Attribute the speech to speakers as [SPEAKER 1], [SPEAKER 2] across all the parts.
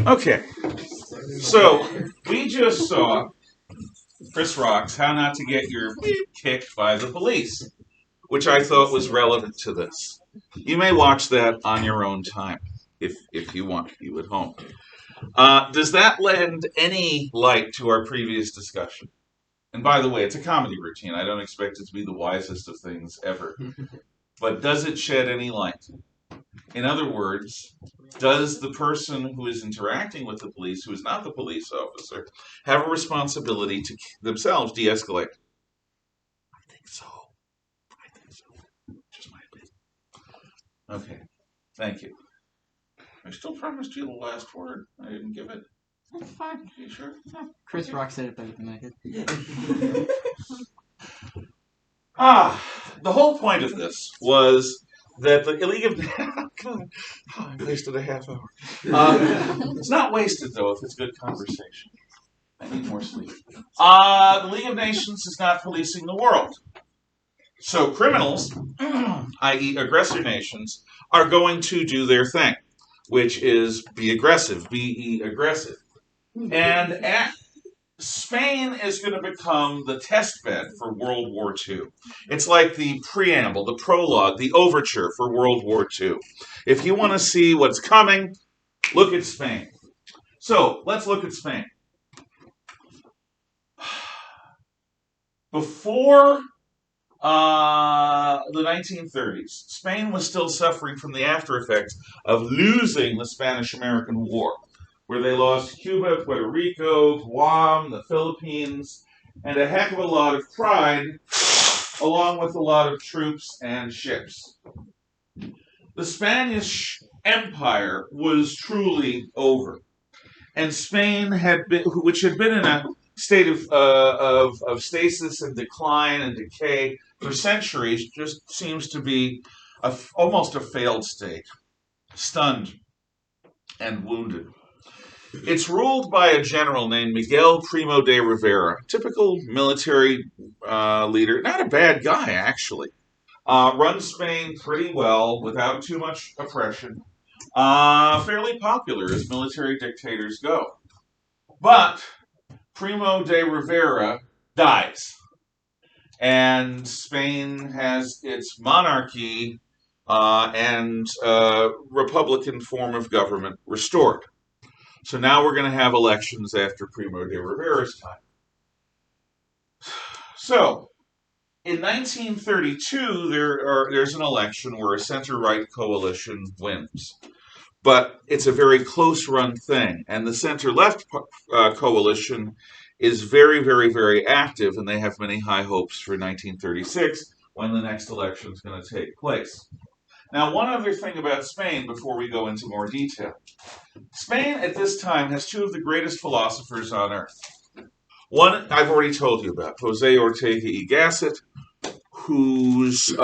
[SPEAKER 1] Okay, so we just saw Chris Rock's How Not to Get Your Beep Kicked by the Police, which I thought was relevant to this. You may watch that on your own time if you want, you at home. Does that lend any light to our previous discussion? And by the way, it's a comedy routine. I don't expect it to be the wisest of things ever. But does it shed any light? In other words, does the person who is interacting with the police, who is not the police officer, have a responsibility to themselves de escalate? I think so. I think so. Just my opinion. Okay. Thank you. I still promised you the last word. I didn't give it.
[SPEAKER 2] That's fine.
[SPEAKER 1] You sure? No.
[SPEAKER 2] Chris Rock said it better than I did.
[SPEAKER 1] The whole point of this was that the League of God, I wasted a half hour. It's not wasted though if it's good conversation. I need more sleep. The League of Nations is not policing the world. So criminals, i.e., aggressor nations, are going to do their thing, which is be aggressive, be aggressive. And Spain is going to become the test bed for World War II. It's like the preamble, the prologue, the overture for World War II. If you want to see what's coming, look at Spain. So let's look at Spain. Before the 1930s, Spain was still suffering from the after effects of losing the Spanish-American War, where they lost Cuba, Puerto Rico, Guam, the Philippines, and a heck of a lot of pride, along with a lot of troops and ships. The Spanish Empire was truly over, and Spain had been, which had been in a state of stasis and decline and decay for centuries, just seems to be almost a failed state, stunned and wounded. It's ruled by a general named Miguel Primo de Rivera, typical military leader, not a bad guy actually. Runs Spain pretty well without too much oppression. Fairly popular as military dictators go. But Primo de Rivera dies, and Spain has its monarchy and republican form of government restored. So now we're going to have elections after Primo de Rivera's time. So in 1932, there's an election where a center-right coalition wins. But it's a very close-run thing, and the center-left coalition is very, very, very active, and they have many high hopes for 1936 when the next election is going to take place. Now, one other thing about Spain before we go into more detail. Spain at this time has two of the greatest philosophers on earth. One I've already told you about, Jose Ortega y Gasset, whose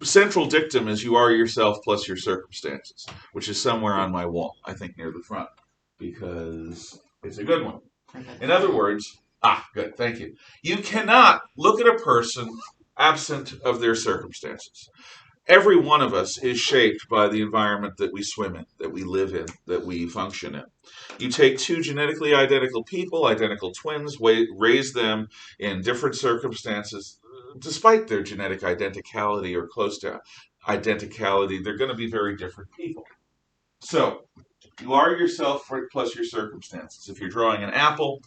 [SPEAKER 1] central dictum is you are yourself plus your circumstances, which is somewhere on my wall, I think near the front, because it's a good one. In other words, good, thank you. You cannot look at a person absent of their circumstances. Every one of us is shaped by the environment that we swim in, that we live in, that we function in. You take two genetically identical people, identical twins, raise them in different circumstances, despite their genetic identicality or close to identicality, they're going to be very different people. So, you are yourself plus your circumstances. If you're drawing an apple,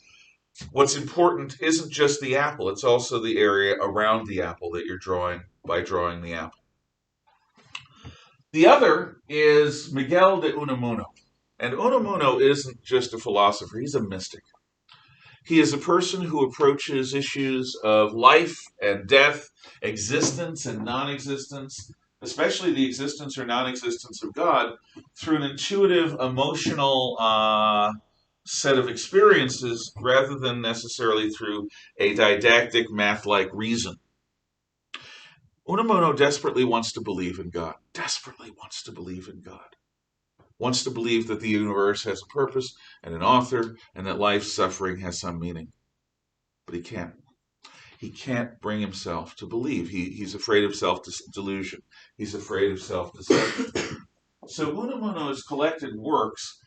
[SPEAKER 1] what's important isn't just the apple, it's also the area around the apple that you're drawing by drawing the apple. The other is Miguel de Unamuno. And Unamuno isn't just a philosopher, he's a mystic. He is a person who approaches issues of life and death, existence and non-existence, especially the existence or non-existence of God, through an intuitive, emotional set of experiences rather than necessarily through a didactic, math-like reason. Unamuno desperately wants to believe in God, desperately wants to believe in God. Wants to believe that the universe has a purpose and an author and that life's suffering has some meaning. But he can't. He can't bring himself to believe. He's afraid of self-delusion. He's afraid of self-deception. So Unamuno's collected works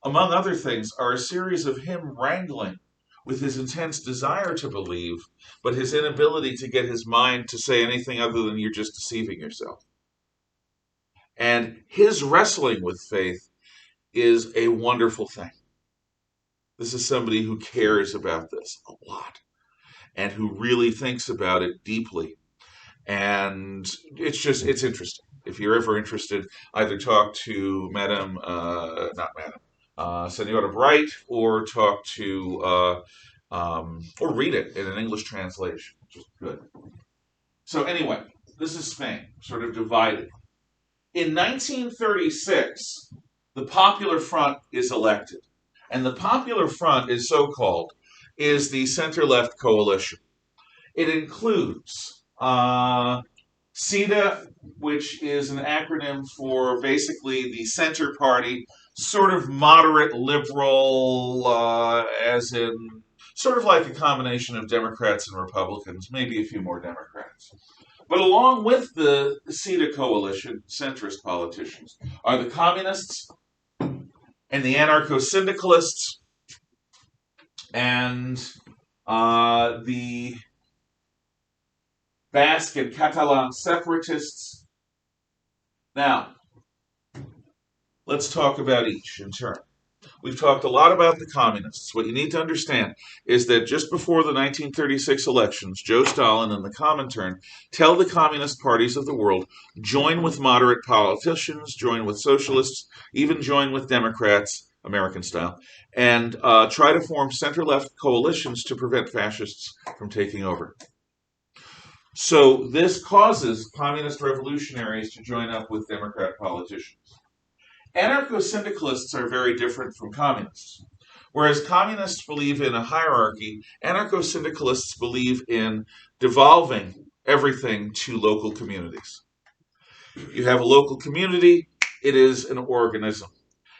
[SPEAKER 1] among other things, are a series of him wrangling with his intense desire to believe, but his inability to get his mind to say anything other than you're just deceiving yourself. And his wrestling with faith is a wonderful thing. This is somebody who cares about this a lot and who really thinks about it deeply. And it's interesting. If you're ever interested, either talk to not Madame, Senora Bright, or talk to, or read it in an English translation, which is good. So anyway, this is Spain, sort of divided. In 1936, the Popular Front is elected. And the Popular Front is so-called, is the center-left coalition. It includes CIDA, which is an acronym for basically the Center Party, sort of moderate liberal, as in sort of like a combination of Democrats and Republicans, maybe a few more Democrats. But along with the CIDA coalition, centrist politicians, are the communists and the anarcho-syndicalists and the Basque and Catalan separatists. Now, let's talk about each in turn. We've talked a lot about the communists. What you need to understand is that just before the 1936 elections, Joe Stalin and the Comintern tell the communist parties of the world, join with moderate politicians, join with socialists, even join with Democrats, American style, and try to form center-left coalitions to prevent fascists from taking over. So this causes communist revolutionaries to join up with Democrat politicians. Anarcho-syndicalists are very different from communists. Whereas communists believe in a hierarchy, anarcho-syndicalists believe in devolving everything to local communities. You have a local community, it is an organism.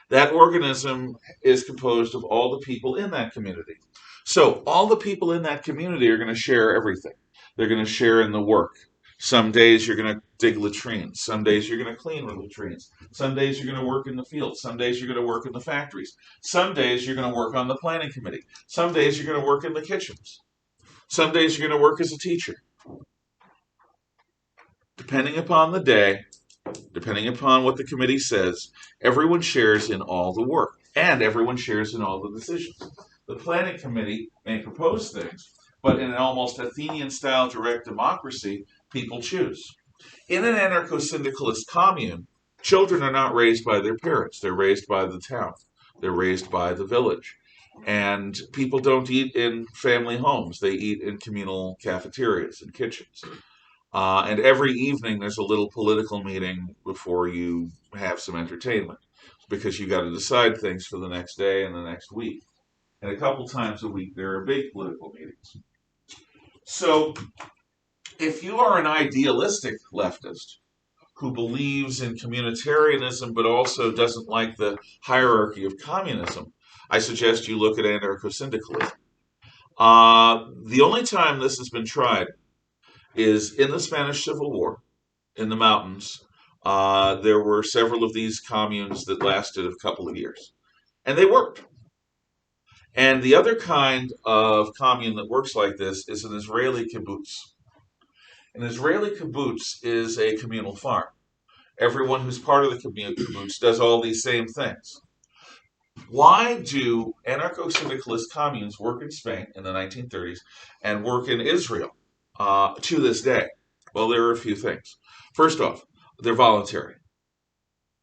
[SPEAKER 1] That organism is composed of all the people in that community. So all the people in that community are going to share everything. They're going to share in the work. Some days you're going to dig latrines. Some days you're going to clean the latrines. Some days you're going to work in the fields. Some days you're going to work in the factories. Some days you're going to work on the planning committee. Some days you're going to work in the kitchens. Some days you're going to work as a teacher. Depending upon the day, depending upon what the committee says, everyone shares in all the work, and everyone shares in all the decisions. The planning committee may propose things, but in an almost Athenian-style direct democracy, people choose. In an anarcho-syndicalist commune, children are not raised by their parents. They're raised by the town. They're raised by the village. And people don't eat in family homes. They eat in communal cafeterias and kitchens. And every evening there's a little political meeting before you have some entertainment, because you got to decide things for the next day and the next week. And a couple times a week there are big political meetings. So if you are an idealistic leftist who believes in communitarianism but also doesn't like the hierarchy of communism, I suggest you look at anarcho-syndicalism. The only time this has been tried is in the Spanish Civil War, in the mountains. There were several of these communes that lasted a couple of years, and they worked. And the other kind of commune that works like this is an Israeli kibbutz. An Israeli kibbutz is a communal farm. Everyone who's part of the kibbutz does all these same things. Why do anarcho-syndicalist communes work in Spain in the 1930s and work in Israel to this day? Well, there are a few things. First off, they're voluntary.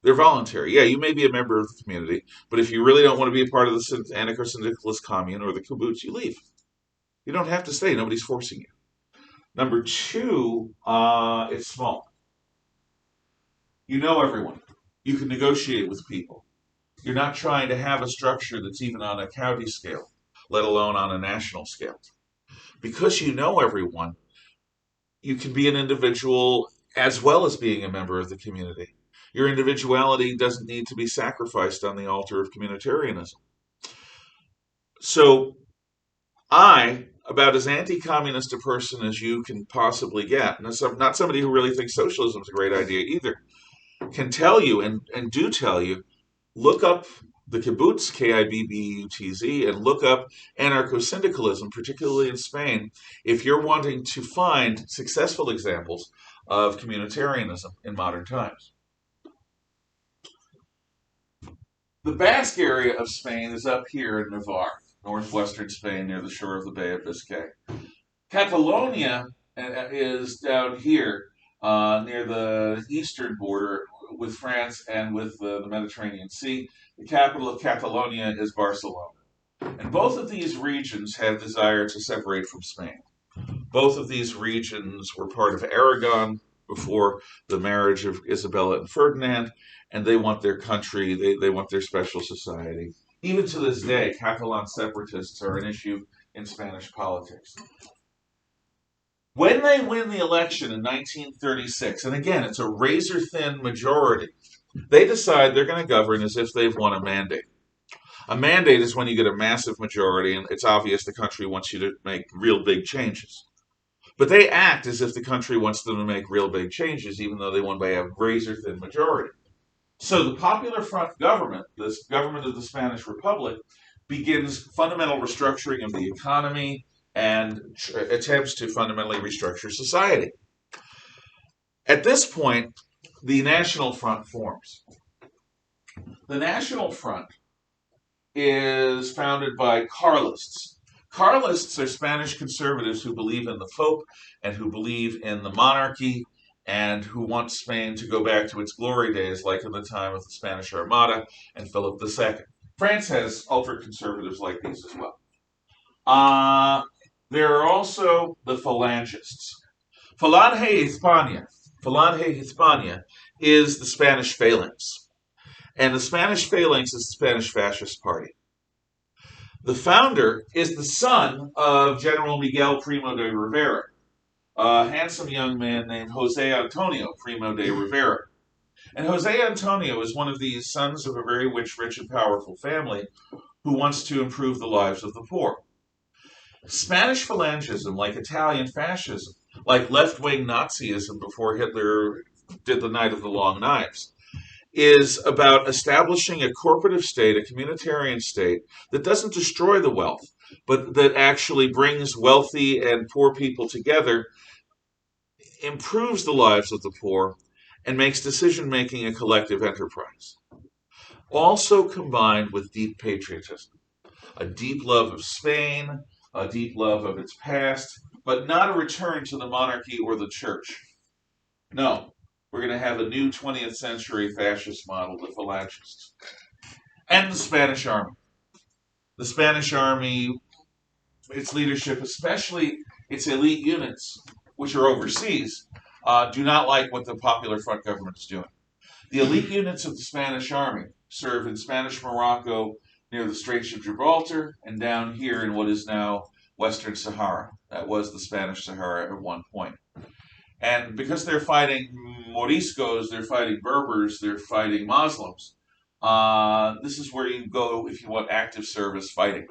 [SPEAKER 1] They're voluntary. Yeah, you may be a member of the community, but if you really don't want to be a part of the anarcho-syndicalist commune or the kibbutz, you leave. You don't have to stay. Nobody's forcing you. Number two, it's small. You know everyone. You can negotiate with people. You're not trying to have a structure that's even on a county scale, let alone on a national scale. Because you know everyone, you can be an individual as well as being a member of the community. Your individuality doesn't need to be sacrificed on the altar of communitarianism. So I, about as anti-communist a person as you can possibly get, and not somebody who really thinks socialism is a great idea either, can tell you and do tell you, look up the kibbutz, Kibbutz, and look up anarcho-syndicalism, particularly in Spain, if you're wanting to find successful examples of communitarianism in modern times. The Basque area of Spain is up here in Navarre, northwestern Spain near the shore of the Bay of Biscay. Catalonia is down here near the eastern border with France and with the Mediterranean Sea. The capital of Catalonia is Barcelona. And both of these regions had desire to separate from Spain. Both of these regions were part of Aragon before the marriage of Isabella and Ferdinand, and they want their country, they want their special society. Even to this day, Catalan separatists are an issue in Spanish politics. When they win the election in 1936, and again, it's a razor-thin majority, they decide they're going to govern as if they've won a mandate. A mandate is when you get a massive majority, and it's obvious the country wants you to make real big changes. But they act as if the country wants them to make real big changes, even though they won by a razor-thin majority. So the Popular Front government, this government of the Spanish Republic, begins fundamental restructuring of the economy and attempts to fundamentally restructure society. At this point, the National Front forms. The National Front is founded by Carlists. Carlists are Spanish conservatives who believe in the Pope and who believe in the monarchy and who want Spain to go back to its glory days, like in the time of the Spanish Armada and Philip II. France has ultra-conservatives like these as well. There are also the Phalangists. Falange Hispania is the Spanish Phalanx. And the Spanish Phalanx is the Spanish Fascist Party. The founder is the son of General Miguel Primo de Rivera, a handsome young man named Jose Antonio Primo de Rivera. And Jose Antonio is one of these sons of a very rich and powerful family who wants to improve the lives of the poor. Spanish Phalangism, like Italian fascism, like left-wing Nazism before Hitler did the Night of the Long Knives, is about establishing a corporative state, a communitarian state, that doesn't destroy the wealth, but that actually brings wealthy and poor people together, improves the lives of the poor, and makes decision-making a collective enterprise. Also combined with deep patriotism, a deep love of Spain, a deep love of its past, but not a return to the monarchy or the church. No, we're going to have a new 20th century fascist model, the Phalangists. And the Spanish Army. The Spanish Army, its leadership, especially its elite units, which are overseas, do not like what the Popular Front government is doing. The elite units of the Spanish Army serve in Spanish Morocco near the Straits of Gibraltar and down here in what is now Western Sahara. That was the Spanish Sahara at one point. And because they're fighting Moriscos, they're fighting Berbers, they're fighting Muslims, this is where you go if you want active service fighting.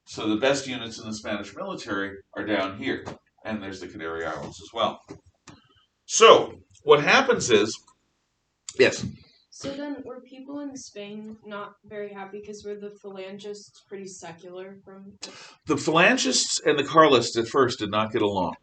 [SPEAKER 1] So the best units in the Spanish military are down here. And there's the Canary Islands as well. So what happens is, yes?
[SPEAKER 3] So then, were people in Spain not very happy because were the Phalangists pretty secular from?
[SPEAKER 1] The Phalangists and the Carlists at first did not get along.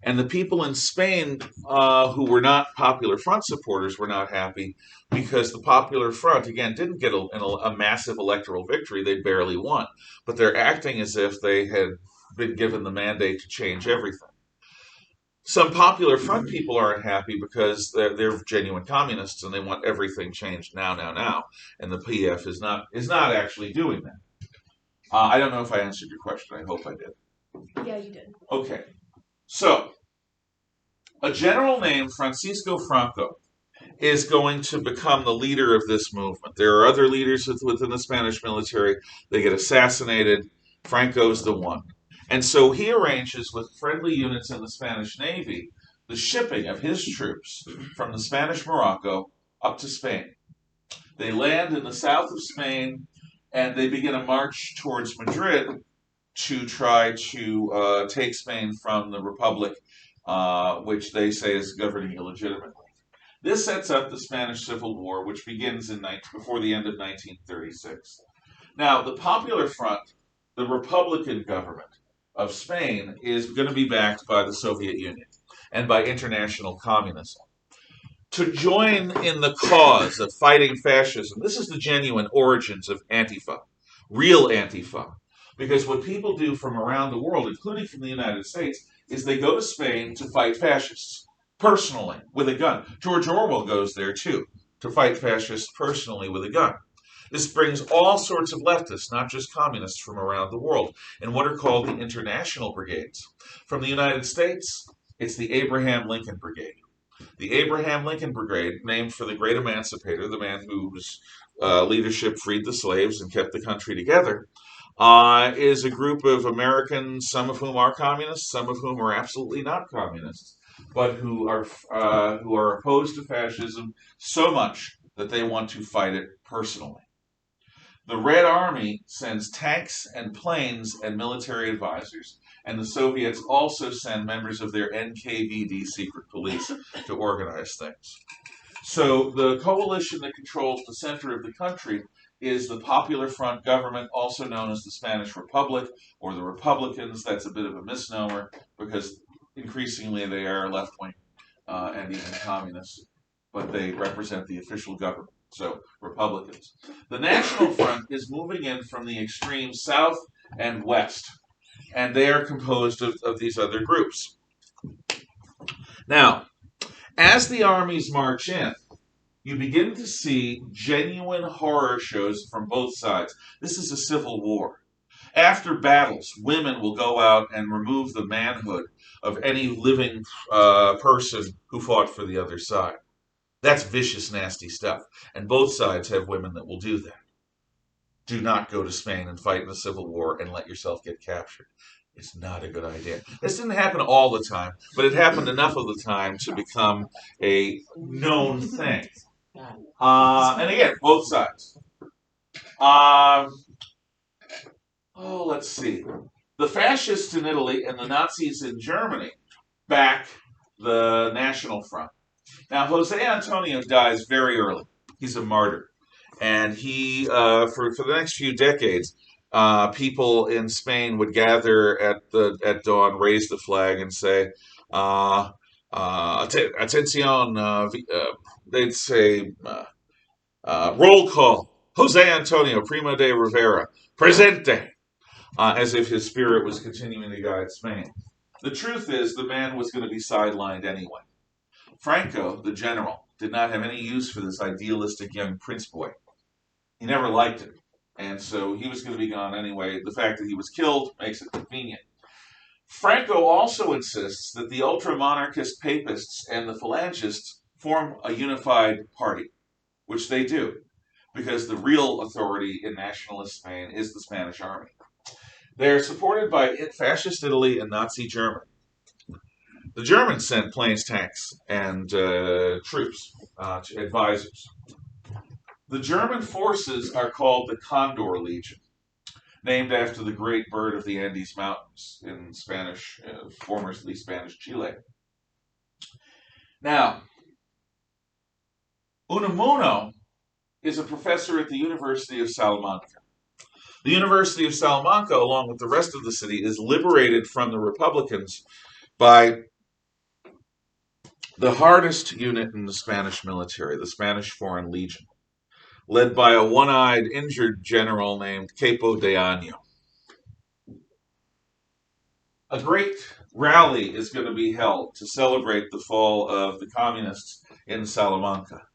[SPEAKER 1] And the people in Spain who were not Popular Front supporters were not happy because the Popular Front, again, didn't get a massive electoral victory. They barely won. But they're acting as if they had been given the mandate to change everything. Some Popular Front people aren't happy because they're genuine communists and they want everything changed now. And the PF is not actually doing that. I don't know if I answered your question. I hope I did.
[SPEAKER 3] Yeah, you did.
[SPEAKER 1] Okay. So, a general named Francisco Franco is going to become the leader of this movement. There are other leaders within the Spanish military. They get assassinated. Franco's the one. And so he arranges with friendly units in the Spanish Navy the shipping of his troops from the Spanish Morocco up to Spain. They land in the south of Spain and they begin a march towards Madrid to try to take Spain from the Republic, which they say is governing illegitimately. This sets up the Spanish Civil War, which begins before the end of 1936. Now, the Popular Front, the Republican government of Spain, is going to be backed by the Soviet Union and by international communism. To join in the cause of fighting fascism, this is the genuine origins of Antifa, real Antifa. Because what people do from around the world, including from the United States, is they go to Spain to fight fascists personally with a gun. George Orwell goes there too, to fight fascists personally with a gun. This brings all sorts of leftists, not just communists, from around the world, in what are called the international brigades. From the United States, it's the Abraham Lincoln Brigade. The Abraham Lincoln Brigade, named for the great emancipator, the man whose leadership freed the slaves and kept the country together, is a group of Americans, some of whom are communists, some of whom are absolutely not communists, but who are opposed to fascism so much that they want to fight it personally. The Red Army sends tanks and planes and military advisors, and the Soviets also send members of their NKVD secret police to organize things. So the coalition that controls the center of the country is the Popular Front government, also known as the Spanish Republic or the Republicans. That's a bit of a misnomer because increasingly they are left-wing and even communist, but they represent the official government. So, Republicans. The National Front is moving in from the extreme south and west, and they are composed of these other groups. Now, as the armies march in, you begin to see genuine horror shows from both sides. This is a civil war. After battles, women will go out and remove the manhood of any living person who fought for the other side. That's vicious, nasty stuff. And both sides have women that will do that. Do not go to Spain and fight in a civil war and let yourself get captured. It's not a good idea. This didn't happen all the time, but it happened enough of the time to become a known thing. And again, both sides. Let's see. The fascists in Italy and the Nazis in Germany back the National Front. Now, Jose Antonio dies very early. He's a martyr. And he, for the next few decades, people in Spain would gather at dawn, raise the flag, and say, "Atención!" They'd say, "Roll call, Jose Antonio Primo de Rivera, presente," as if his spirit was continuing to guide Spain. The truth is, the man was going to be sidelined anyway. Franco, the general, did not have any use for this idealistic young prince boy. He never liked it, and so he was going to be gone anyway. The fact that he was killed makes it convenient. Franco also insists that the ultra-monarchist papists and the phalangists form a unified party, which they do, because the real authority in nationalist Spain is the Spanish army. They're supported by fascist Italy and Nazi Germany. The Germans sent planes, tanks, and troops, advisors. The German forces are called the Condor Legion, named after the great bird of the Andes Mountains in Spanish, formerly Spanish Chile. Now, Unamuno is a professor at the University of Salamanca. The University of Salamanca, along with the rest of the city, is liberated from the Republicans by the hardest unit in the Spanish military, the Spanish Foreign Legion, led by a one-eyed injured general named Queipo de Año. A great rally is going to be held to celebrate the fall of the communists in Salamanca.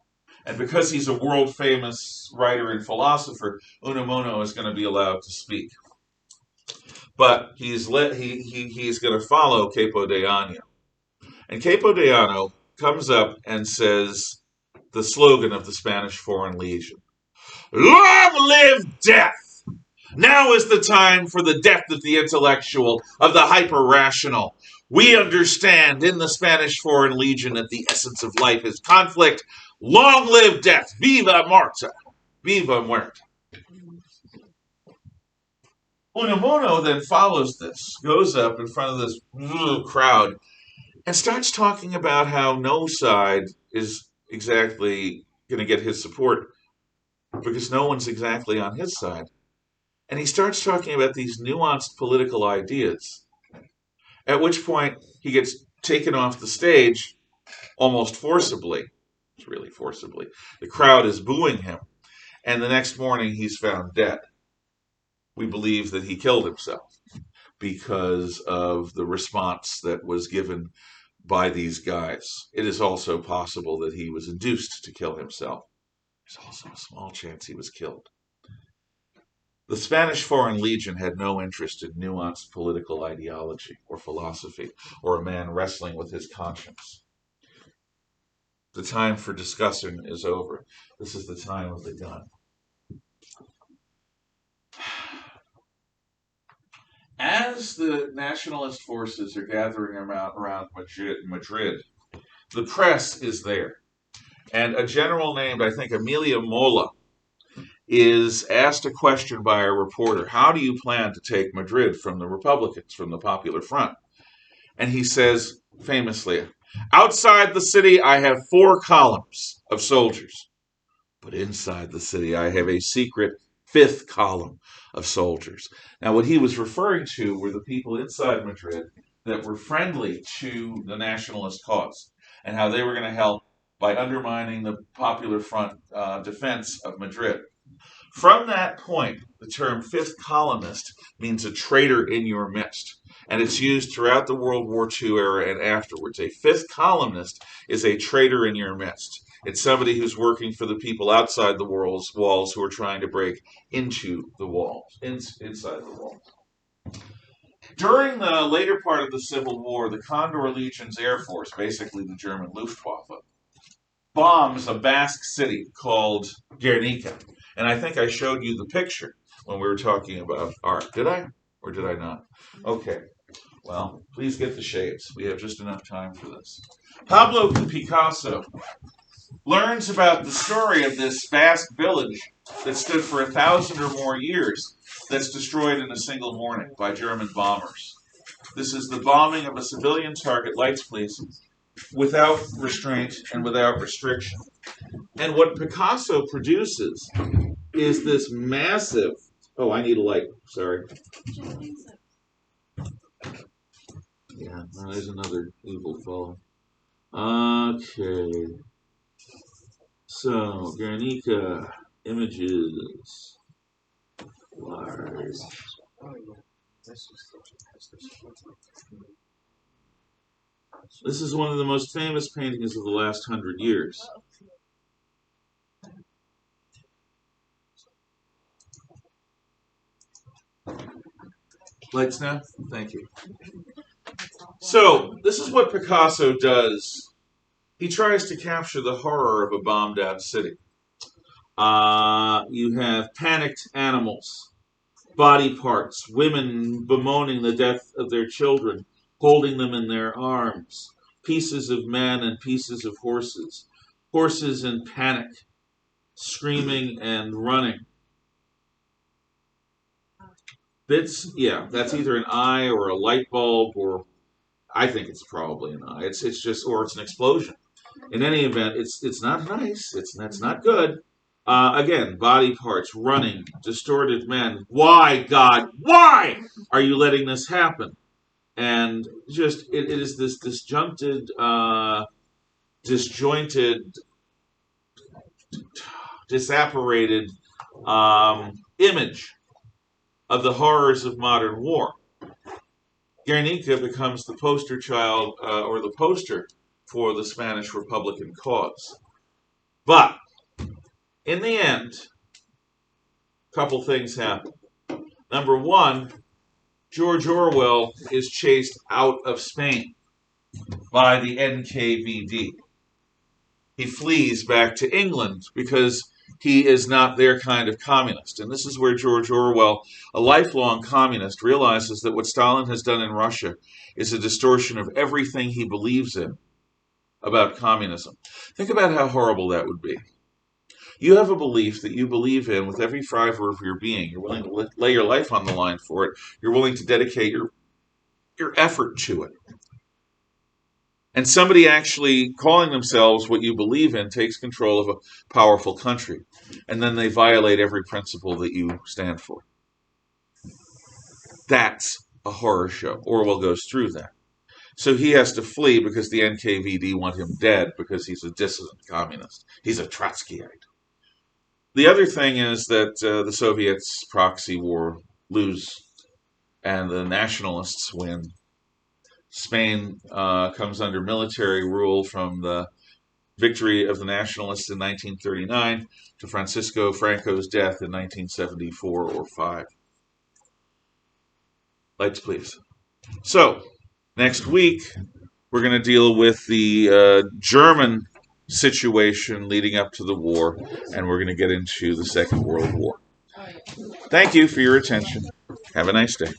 [SPEAKER 1] And because he's a world-famous writer and philosopher, Unamuno is going to be allowed to speak. But he's going to follow Queipo de Año. And Queipo de Año comes up and says the slogan of the Spanish Foreign Legion: "Long live death! Now is the time for the death of the intellectual, of the hyper-rational. We understand in the Spanish Foreign Legion that the essence of life is conflict. Long live death! Viva Muerte! Viva Muerte!" Unamuno then follows this, goes up in front of this crowd, and starts talking about how no side is exactly going to get his support because no one's exactly on his side. And he starts talking about these nuanced political ideas, at which point he gets taken off the stage almost forcibly. It's really forcibly. The crowd is booing him, and the next morning he's found dead. We believe that he killed himself because of the response that was given by these guys. It is also possible that he was induced to kill himself. There's also a small chance he was killed. The Spanish Foreign Legion had no interest in nuanced political ideology or philosophy or a man wrestling with his conscience. The time for discussing is over. This is the time of the gun. As the nationalist forces are gathering around Madrid, the press is there. And a general named, I think, Emilio Mola is asked a question by a reporter. How do you plan to take Madrid from the Republicans, from the Popular Front? And he says, famously, outside the city, I have 4 columns of soldiers. But inside the city, I have a secret 5th column of soldiers. Now, what he was referring to were the people inside Madrid that were friendly to the nationalist cause and how they were going to help by undermining the Popular Front defense of Madrid. From that point, the term 5th columnist means a traitor in your midst. And it's used throughout the World War II era and afterwards. A 5th columnist is a traitor in your midst. It's somebody who's working for the people outside the walls who are trying to break into the walls, inside the walls. During the later part of the Civil War, the Condor Legion's Air Force, basically the German Luftwaffe, bombs a Basque city called Guernica. And I think I showed you the picture when we were talking about art. Did I? Or did I not? Okay. Well, please get the shades. We have just enough time for this. Pablo Picasso learns about the story of this Basque village that stood for 1,000 or more years that's destroyed in a single morning by German bombers. This is the bombing of a civilian target, lights please, without restraint and without restriction. And what Picasso produces is this massive... Oh, I need a light. Sorry. Yeah, there's another evil fellow. Okay. So, Guernica, images, large. This is one of the most famous paintings of the last 100 years. Lights now? Thank you. So, this is what Picasso does. He tries to capture the horror of a bombed-out city. You have panicked animals, body parts, women bemoaning the death of their children, holding them in their arms, pieces of men and pieces of horses, horses in panic, screaming and running. Bits, yeah, that's either an eye or a light bulb, or I think it's probably an eye. It's just, or it's an explosion. In any event, it's not nice. It's not good. Again, body parts, running, distorted men. Why, God? Why are you letting this happen? And just it is this disjointed, disapparated image of the horrors of modern war. Guernica becomes the poster child or the poster for the Spanish Republican cause. But in the end, a couple things happen. Number one, George Orwell is chased out of Spain by the NKVD. He flees back to England because he is not their kind of communist. And this is where George Orwell, a lifelong communist, realizes that what Stalin has done in Russia is a distortion of everything he believes in about communism. Think about how horrible that would be. You have a belief that you believe in with every fiber of your being. You're willing to lay your life on the line for it. You're willing to dedicate your effort to it. And somebody actually calling themselves what you believe in takes control of a powerful country. And then they violate every principle that you stand for. That's a horror show. Orwell goes through that. So he has to flee because the NKVD want him dead because he's a dissident communist. He's a Trotskyite. The other thing is that the Soviets proxy war lose and the nationalists win. Spain comes under military rule from the victory of the nationalists in 1939 to Francisco Franco's death in 1974 or 5. Lights, please. So, next week, we're going to deal with the German situation leading up to the war, and we're going to get into the Second World War. Thank you for your attention. Have a nice day.